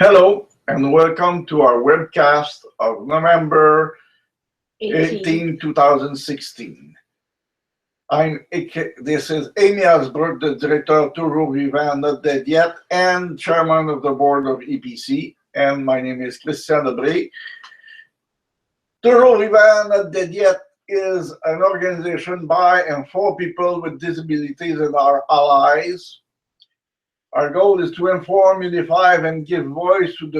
Hello and welcome to our webcast of November 18, 2016. This is Amy Asbrook, the director of Toujours Vivant Not Dead Yet and chairman of the board of EPC, and my name is Christian Debré. Toujours Vivant Not Dead Yet is an organization by and for people with disabilities and our allies. Our goal is to inform, unify, and give voice to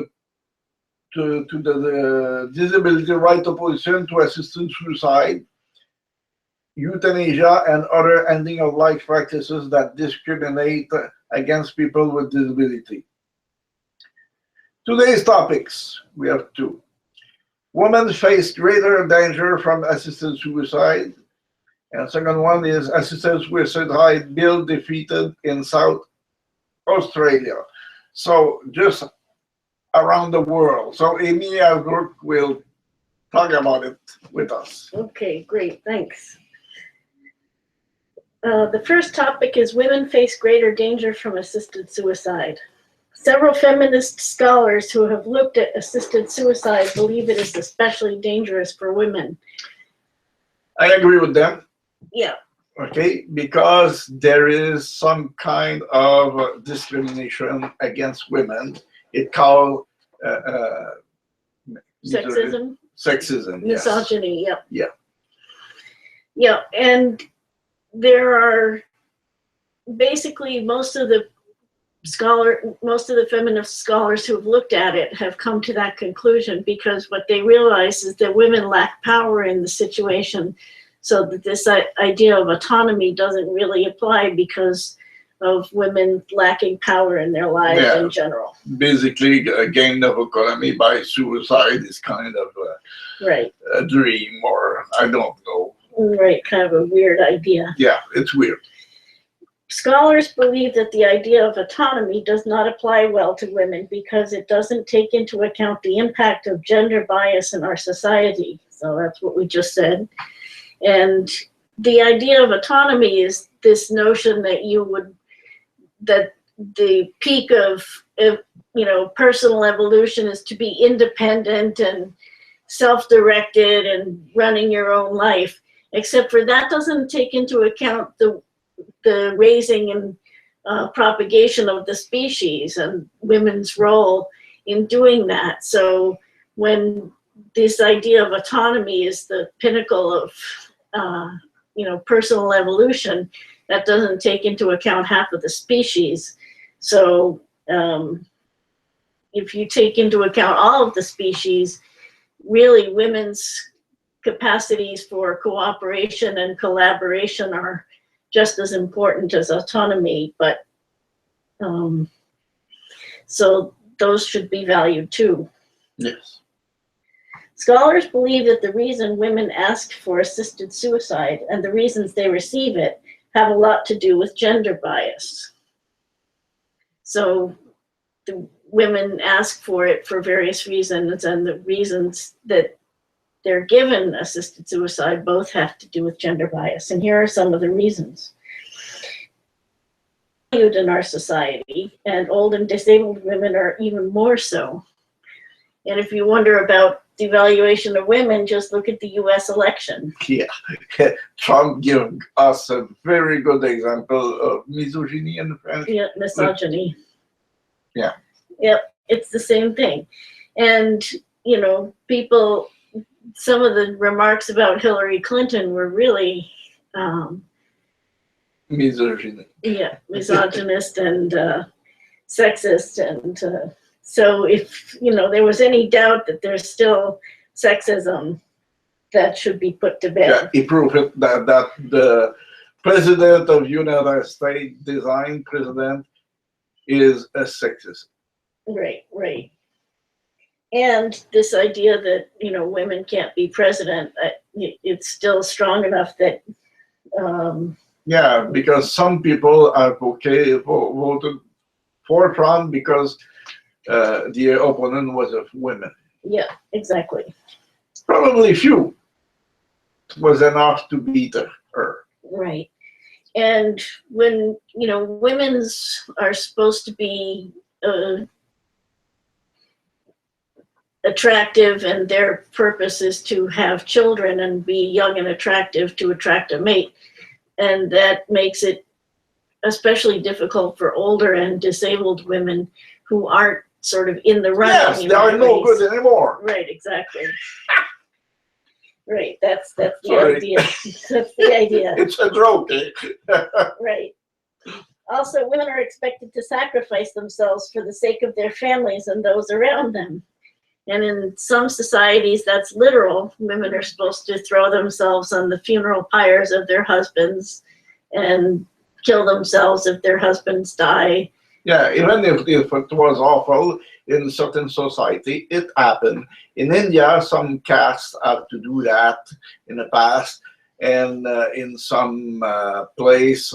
the disability right opposition to assisted suicide, euthanasia, and other ending of life practices that discriminate against people with disability. Today's topics, we have two. Women face greater danger from assisted suicide. And second one is assisted suicide bill defeated in South Australia. So just around the world. So Amy Asbrook will talk about it with us. Okay, great, thanks. The first topic is women face greater danger from assisted suicide. Several feminist scholars who have looked at assisted suicide believe it is especially dangerous for women. I agree with them. Yeah. Okay, because there is some kind of discrimination against women. It called Sexism? Sexism, Misogyny, yes. yeah. Yeah, and there are basically most of the feminist scholars who have looked at it have come to that conclusion because what they realize is that women lack power in the situation, so that this idea of autonomy doesn't really apply because of women lacking power in their lives in general. Basically, a gain of autonomy by suicide is kind of a dream, or I don't know. Right, kind of a weird idea. Yeah, it's weird. Scholars believe that the idea of autonomy does not apply well to women because it doesn't take into account the impact of gender bias in our society. So that's what we just said. And the idea of autonomy is this notion that that the peak of personal evolution is to be independent and self-directed and running your own life, except for that doesn't take into account the raising and propagation of the species and women's role in doing that. So when this idea of autonomy is the pinnacle of personal evolution, that doesn't take into account half of the species. So if you take into account all of the species, really women's capacities for cooperation and collaboration are just as important as autonomy, but so those should be valued too. Yes. Scholars believe that the reason women ask for assisted suicide and the reasons they receive it have a lot to do with gender bias. So the women ask for it for various reasons, and the reasons that they're given assisted suicide both have to do with gender bias. And here are some of the reasons. Valued in our society, and old and disabled women are even more so. And if you wonder about the evaluation of women, just look at the US election. Yeah, Trump gave us a very good example of misogyny in France. Yeah, misogyny. Yeah. Yep, it's the same thing. And, people, some of the remarks about Hillary Clinton were really misogyny. Yeah, misogynist and sexist. And so if, there was any doubt that there's still sexism, that should be put to bed. Yeah, he proved it that the president of United States, design president, is a sexist. Right. And this idea that, women can't be president, it's still strong enough that... yeah, because some people have voted for Trump because the opponent was a woman. Yeah, exactly. Probably few was enough to beat her. Right. And when, women's are supposed to be attractive and their purpose is to have children and be young and attractive to attract a mate. And that makes it especially difficult for older and disabled women who aren't sort of in the running. Yes, they are no good anymore. Right, exactly. Right, that's the Sorry. idea. That's the idea. It's a joke. Right. Also, women are expected to sacrifice themselves for the sake of their families and those around them. And in some societies, that's literal. Women are supposed to throw themselves on the funeral pyres of their husbands and kill themselves if their husbands die. Yeah, even if it was awful in certain society, it happened. In India, some castes had to do that in the past, and in some place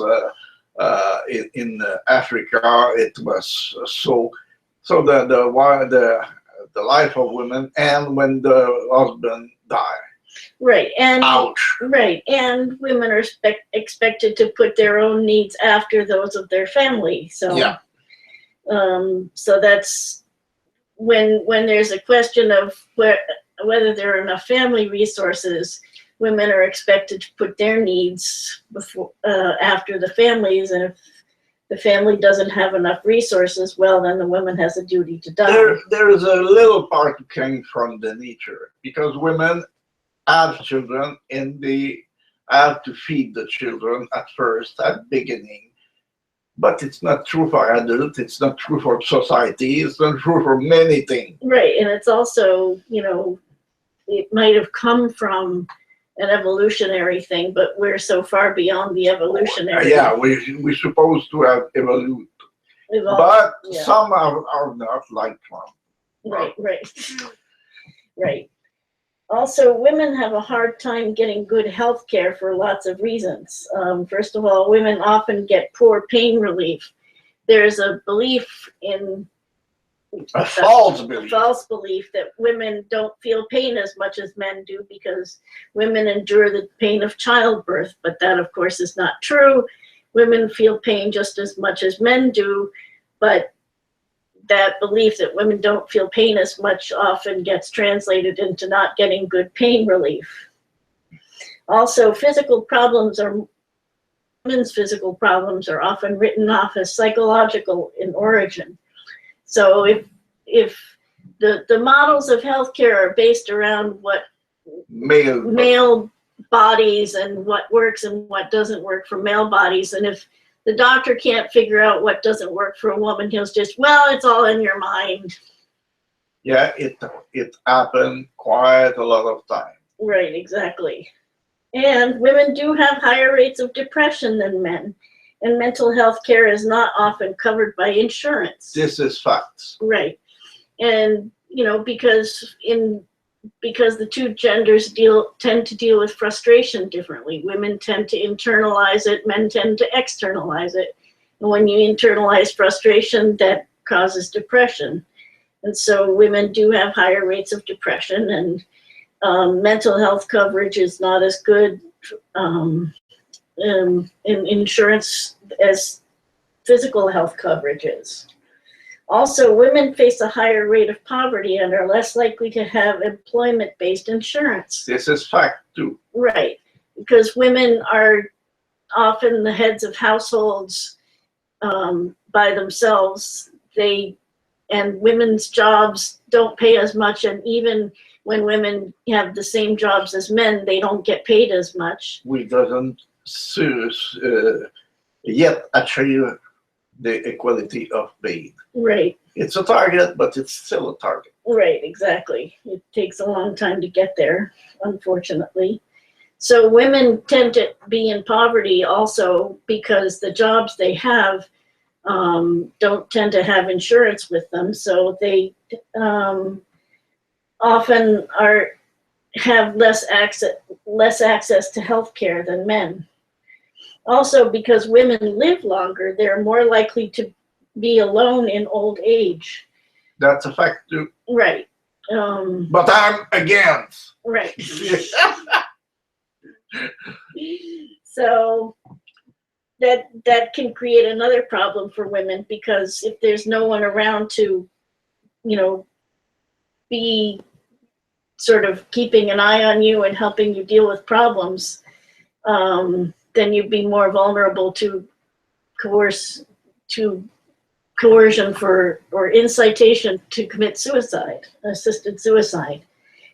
in Africa, it was so. So the life of women, and when the husband died. Right, and Ouch. right, and women are expected to put their own needs after those of their family. So Yeah. So that's when there's a question of whether there are enough family resources, women are expected to put their needs before after the families, and if the family doesn't have enough resources, well, then the woman has a duty to die. There is a little part that came from the nature, because women have children and they have to feed the children at first, at beginning. But it's not true for adults, it's not true for society, it's not true for many things. Right, and it's also, it might have come from an evolutionary thing, but we're so far beyond the evolutionary. Yeah, we're supposed to have evolved. But yeah. some are not, like Trump. Right. Right. Also, women have a hard time getting good health care for lots of reasons. First of all, women often get poor pain relief. There's a belief in A false belief that women don't feel pain as much as men do because women endure the pain of childbirth, but that of course is not true. Women feel pain just as much as men do, but that belief that women don't feel pain as much often gets translated into not getting good pain relief. Also, women's physical problems are often written off as psychological in origin. So if the models of healthcare are based around what male bodies and what works and what doesn't work for male bodies, and if the doctor can't figure out what doesn't work for a woman, he'll just, well, it's all in your mind. Yeah, it happened quite a lot of time. Right, exactly. And women do have higher rates of depression than men, and mental health care is not often covered by insurance. This is facts. Right. And, because the two genders tend to deal with frustration differently. Women tend to internalize it, men tend to externalize it. And when you internalize frustration, that causes depression. And so women do have higher rates of depression, and mental health coverage is not as good in insurance as physical health coverage is. Also, women face a higher rate of poverty and are less likely to have employment-based insurance. This is fact too. Right, because women are often the heads of households by themselves. And women's jobs don't pay as much, and even when women have the same jobs as men, they don't get paid as much. We doesn't yet achieve the equality of pay. Right. It's a target, but it's still a target. Right, exactly. It takes a long time to get there, unfortunately. So women tend to be in poverty also because the jobs they have don't tend to have insurance with them. So they often have less access to health care than men. Also, because women live longer, they're more likely to be alone in old age. That's a fact too. Right. But I'm against. Right. So that can create another problem for women, because if there's no one around to, be be sort of keeping an eye on you and helping you deal with problems, then you'd be more vulnerable to coercion or incitation to commit suicide, assisted suicide.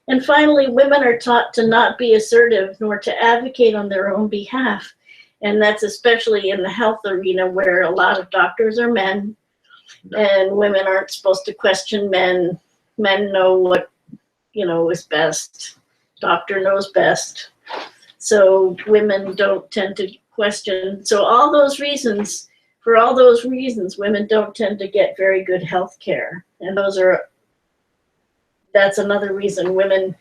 And finally, women are taught to not be assertive nor to advocate on their own behalf. And that's especially in the health arena, where a lot of doctors are men, and women aren't supposed to question men. Men know what, is best. Doctor knows best. So women don't tend to question. So for all those reasons, women don't tend to get very good health care. And that's another reason women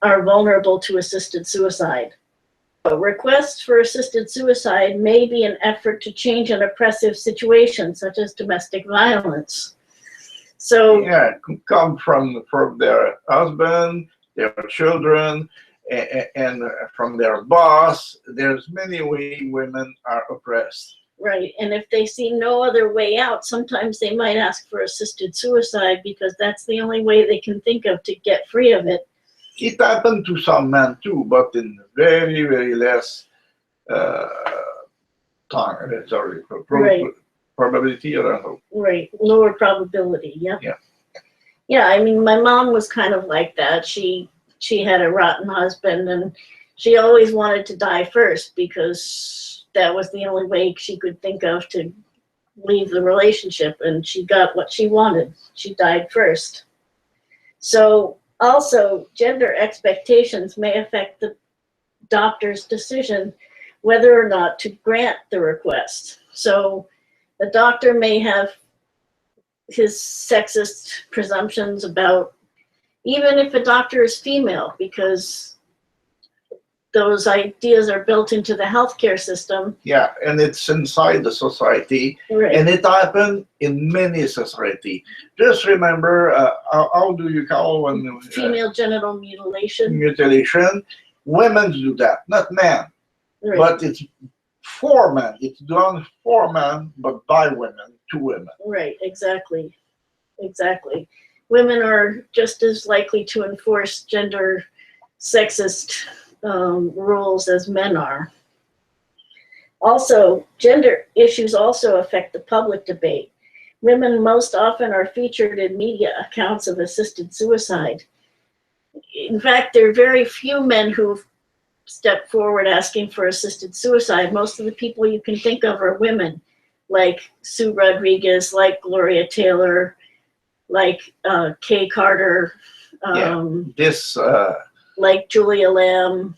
are vulnerable to assisted suicide. But requests for assisted suicide may be an effort to change an oppressive situation, such as domestic violence. So yeah, it could come from their husband, their children, and from their boss. There's many ways women are oppressed. right, and if they see no other way out, sometimes they might ask for assisted suicide because that's the only way they can think of to get free of it. It happened to some men too, but in very, very less time. Sorry, probability, I don't know. Right, lower probability, yeah. Yeah. Yeah, I mean, my mom was kind of like that. She had a rotten husband, and she always wanted to die first because that was the only way she could think of to leave the relationship, and she got what she wanted. She died first. So also, gender expectations may affect the doctor's decision whether or not to grant the request. So the doctor may have his sexist presumptions about, even if a doctor is female, because those ideas are built into the healthcare system. Yeah, and it's inside the society, Right. and it happened in many society. Just remember, how do you call when Female genital mutilation. mutilation? Women do that, not men. Right. But it's for men. It's done for men, but by women, to women. Right, exactly. Women are just as likely to enforce gender sexist rules as men are. Also, gender issues also affect the public debate. Women most often are featured in media accounts of assisted suicide. In fact, there are very few men who've stepped forward asking for assisted suicide. Most of the people you can think of are women, like Sue Rodriguez, like Gloria Taylor, like Kay Carter, like Julia Lamb,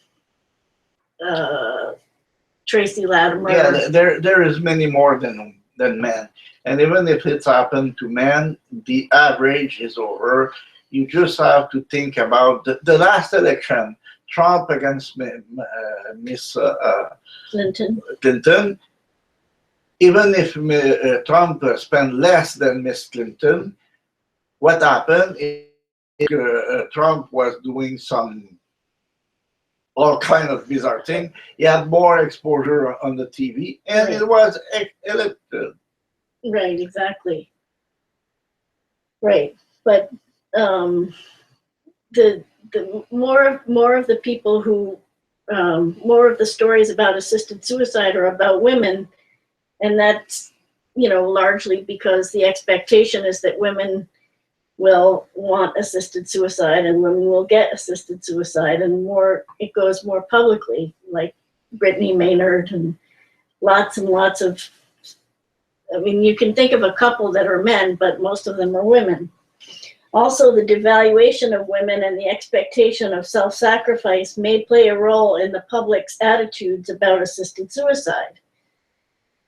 Tracy Latimer. Yeah, there is many more than men. And even if it's happened to men, the average is over. You just have to think about the last election, Trump against Miss Clinton. Even if Trump spent less than Miss Clinton, what happened is Trump was doing all kind of bizarre thing. He had more exposure on the TV, and it was elected. Right, exactly. Right, but the more of the people who more of the stories about assisted suicide are about women, and that's largely because the expectation is that women will want assisted suicide and women will get assisted suicide, and it goes more publicly, like Brittany Maynard and lots of, I mean, you can think of a couple that are men, but most of them are women. Also, the devaluation of women and the expectation of self-sacrifice may play a role in the public's attitudes about assisted suicide.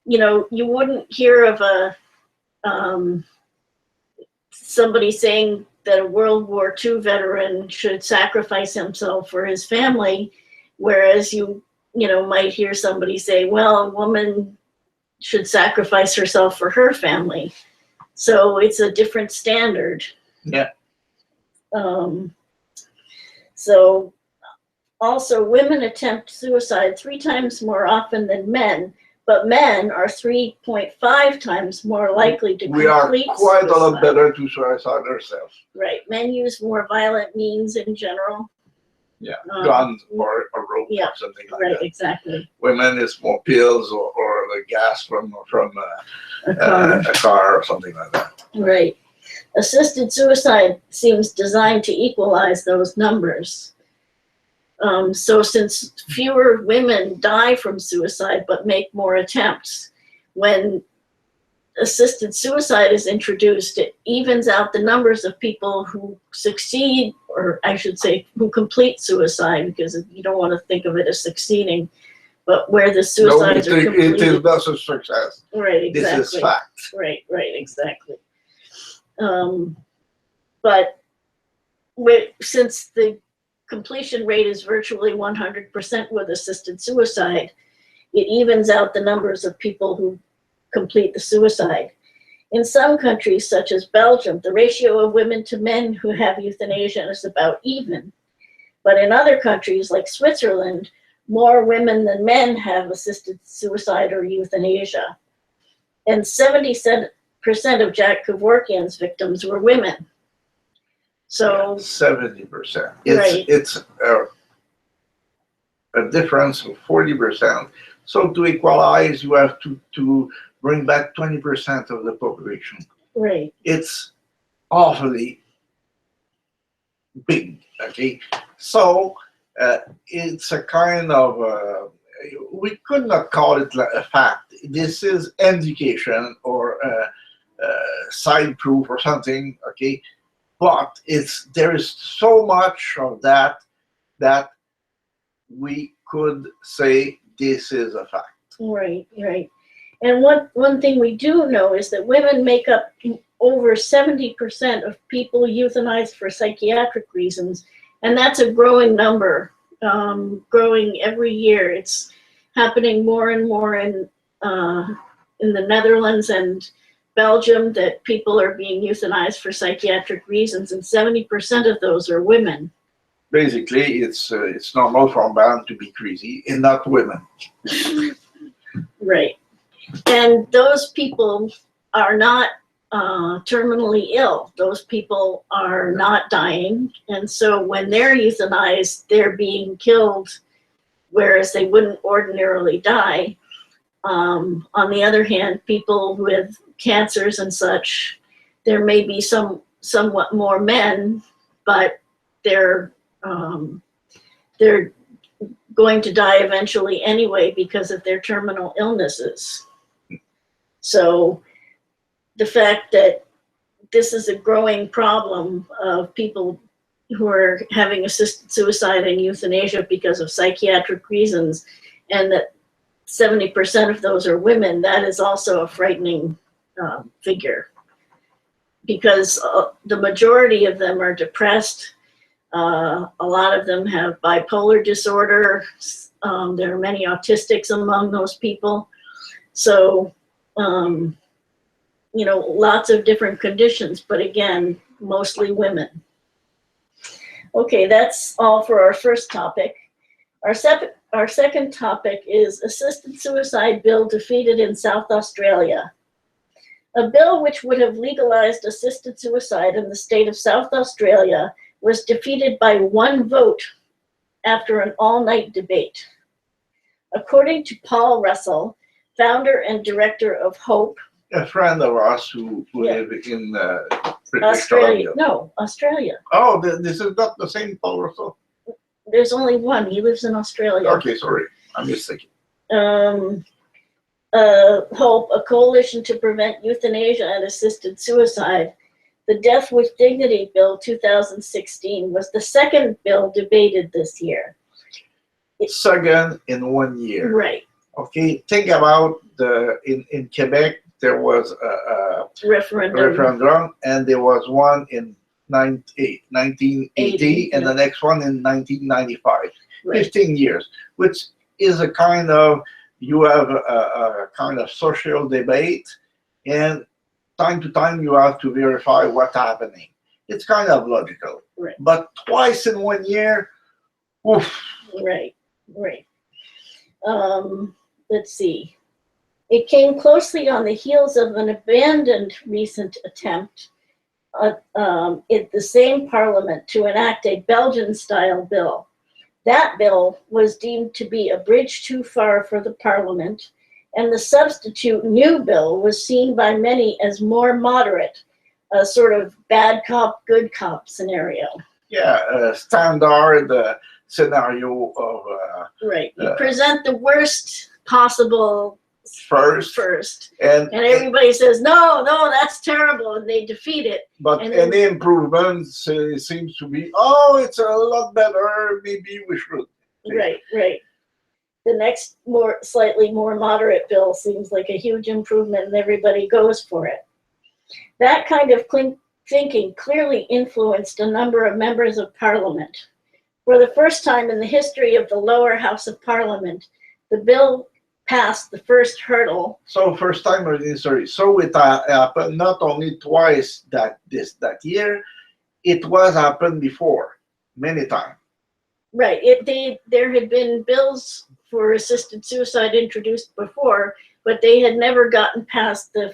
You wouldn't hear of somebody saying that a World War II veteran should sacrifice himself for his family, whereas you might hear somebody say, well, a woman should sacrifice herself for her family. So it's a different standard. Yeah. So also, women attempt suicide 3 times more often than men, but men are 3.5 times more likely to We are complete quite a lot suicide. better to suicide ourselves. Right, men use more violent means in general. Yeah, Um, guns or a rope yeah, or something like Right, that. exactly. Women is more pills or the gas from A car. a car or something like that. Right. Assisted suicide seems designed to equalize those numbers. So since fewer women die from suicide but make more attempts, when assisted suicide is introduced, it evens out the numbers of people who succeed, or I should say, who complete suicide, because you don't want to think of it as succeeding, but where the suicides are It completed. is not a success. Right, exactly. This is fact. Right, exactly. But since the completion rate is virtually 100% with assisted suicide, it evens out the numbers of people who complete the suicide. In some countries, such as Belgium, the ratio of women to men who have euthanasia is about even. But in other countries, like Switzerland, more women than men have assisted suicide or euthanasia. And 70% of Jack Kevorkian's victims were women. So 70%. Right. It's a difference of 40%. So to equalize, you have to bring back 20% of the population. right, It's awfully big. Okay, so it's a kind of we could not call it a fact. This is indication or side proof or something. Okay, but there is so much of that that we could say this is a fact. right. And one thing we do know is that women make up over 70% of people euthanized for psychiatric reasons, and that's a growing number, growing every year. It's happening more and more in the Netherlands and Belgium, that people are being euthanized for psychiatric reasons, and 70% of those are women. Basically, it's normal for a man to be crazy, and not women. Right. And those people are not terminally ill. Those people are not dying. And so when they're euthanized, they're being killed, whereas they wouldn't ordinarily die. On the other hand, people with cancers and such, there may be somewhat more men, but they're going to die eventually anyway because of their terminal illnesses. So the fact that this is a growing problem of people who are having assisted suicide and euthanasia because of psychiatric reasons, and that 70% of those are women, that is also a frightening figure, because the majority of them are depressed. A lot of them have bipolar disorder. There are many autistics among those people. So, lots of different conditions, but again, mostly women. Okay, that's all for our first topic. Our second topic is assisted suicide bill defeated in South Australia. A bill which would have legalized assisted suicide in the state of South Australia was defeated by one vote after an all-night debate. According to Paul Russell, founder and director of HOPE, A friend of ours who live in British Australia. Columbia. No, Australia. Oh, this is not the same Paul Russell? There's only one. He lives in Australia. Okay, sorry. I'm mistaken. HOPE, a coalition to prevent euthanasia and assisted suicide. The Death with Dignity Bill 2016 was the second bill debated this year. Second in 1 year. Right. Okay, think about in Quebec, there was a referendum, and there was one in 1980, and the next one in 1995. Right. 15 years, which is a kind of, you have a kind of social debate, and time to time you have to verify what's happening. It's kind of logical. Right. But twice in 1 year, oof. Right. Let's see. It came closely on the heels of an abandoned recent attempt in the same parliament to enact a Belgian-style bill. That bill was deemed to be a bridge too far for the parliament, and the substitute new bill was seen by many as more moderate, a sort of bad cop, good cop scenario. Yeah, standard scenario of right. You present the worst possible first, and everybody says no, that's terrible, and they defeat it. But any improvements seems to be, oh, it's a lot better. Maybe we should. Right. The next slightly more moderate bill seems like a huge improvement, and everybody goes for it. That kind of thinking clearly influenced a number of members of Parliament. For the first time in the history of the lower house of Parliament, the bill passed the first hurdle. So first time in history. So it happened not only twice that year, it was happened before many times. Right. There had been bills for assisted suicide introduced before, but they had never gotten past the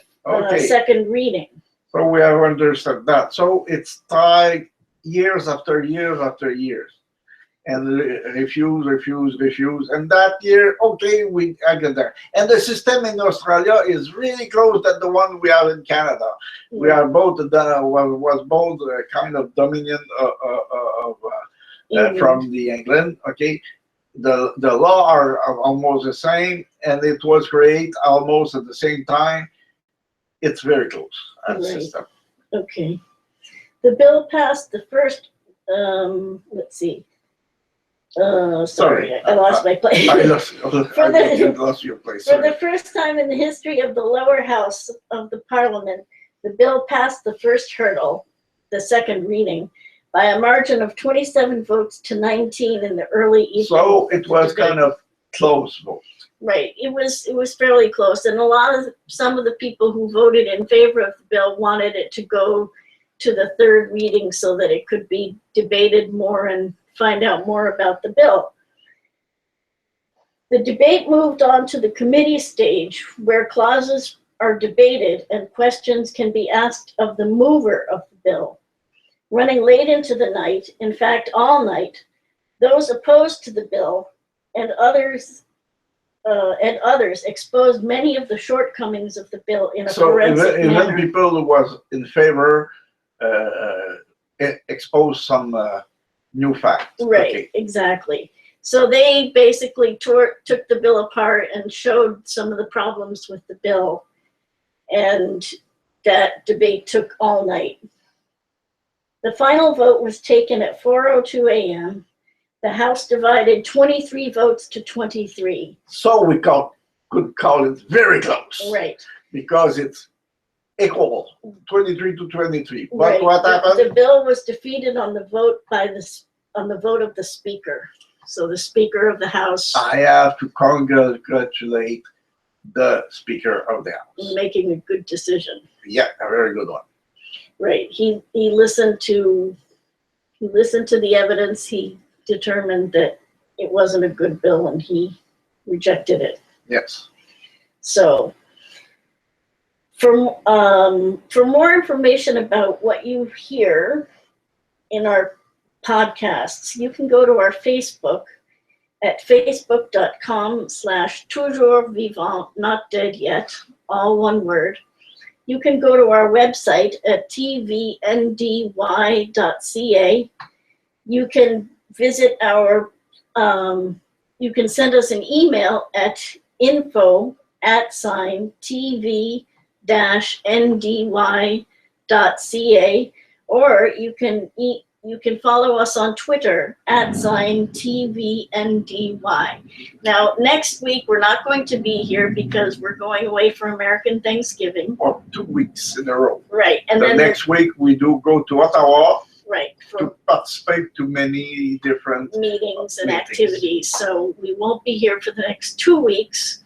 second reading. So we have understood that. So it's tied years after years after years. And refuse. And that year, okay, I get there. And the system in Australia is really close to the one we have in Canada. Yeah. We are both was both kind of dominion from the England. Okay, the law are almost the same, and it was created almost at the same time. It's very close. Right. System. Okay, the bill passed the first. Let's see. Sorry, I lost my place. I lost your place. For the first time in the history of the lower house of the parliament, the bill passed the first hurdle, the second reading, by a margin of 27 votes to 19 in the early evening. So it was kind of close vote. Right. It was fairly close, and some of the people who voted in favor of the bill wanted it to go to the third reading so that it could be debated more and find out more about the bill. The debate moved on to the committee stage, where clauses are debated and questions can be asked of the mover of the bill. Running late into the night, in fact all night, those opposed to the bill and others exposed many of the shortcomings of the bill in a forensic manner. Even people who was in favor exposed some new facts. Right, okay. Exactly. So they basically took the bill apart and showed some of the problems with the bill, and that debate took all night. The final vote was taken at 4:02 a.m. The House divided 23 votes to 23. So we could call it very close. Right. Because it's equal, 23 to 23. But right. What happened? The bill was defeated on the vote of the Speaker. So the Speaker of the House. I have to congratulate the Speaker of the House. Making a good decision. Yeah, a very good one. Right. He listened to the evidence. He determined that it wasn't a good bill, and he rejected it. Yes. So, for more information about what you hear in our podcasts, you can go to our Facebook at facebook.com/toujours vivant, not dead yet, all one word. You can go to our website at tvndy.ca. You can visit our, you can send us an email at info@tv-ndy.ca, or you can follow us on Twitter @TVNDY. Now, next week, we're not going to be here because we're going away for American Thanksgiving. Or 2 weeks in a row. Right. And then next week, we do go to Ottawa. Right. To participate to many different meetings and activities. So we won't be here for the next 2 weeks.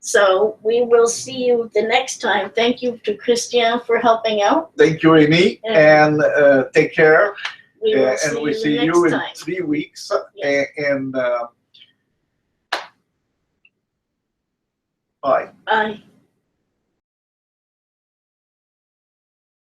So we will see you the next time. Thank you to Christian for helping out. Thank you, Amy, and take care. We will see you in time. 3 weeks. Yeah. And Aye. Aye.